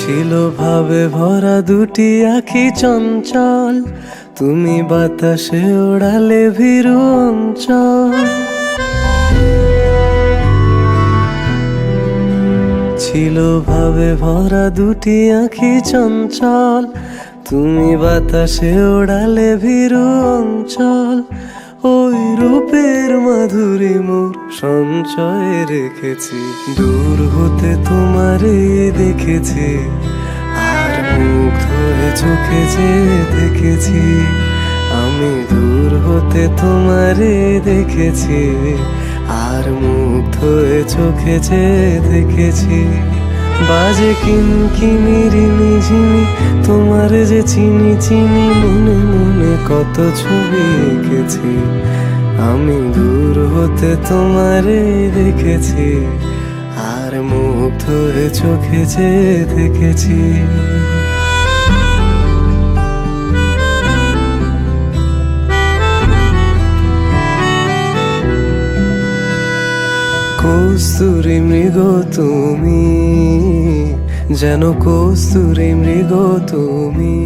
ছিল ভাবে ভরা দুটি আঁখি চঞ্চল, তুমি বাতাসে ওড়ালে ভীরু অঞ্চল। ছিল ভাবে ভরা দুটি আঁখি চঞ্চল, তুমি বাতাসে ওড়ালে ভীরু অঞ্চল। ওই রূপের মাধুরী মোর সঞ্চয়ে রেখেছি, দূর হতে তোমারে দেখেছি, আর মুগ্ধ হয়ে চোখে যে দেখেছি। আমি দূর হতে তোমারে দেখেছি, আর মুগ্ধ হয়ে চোখে যে দেখেছি। বাজে কিনকিনি ঝিনি, তোমার যে চিনি চিনি, মনে মনে কত ছবি এঁকেছি। আমি দূর হতে তোমারে দেখেছি, আর মুগ্ধ হয়ে চোখে যে দেখেছি। কস্তুরী মৃগ তুমি, যেন কস্তুরী মৃগ তুমি।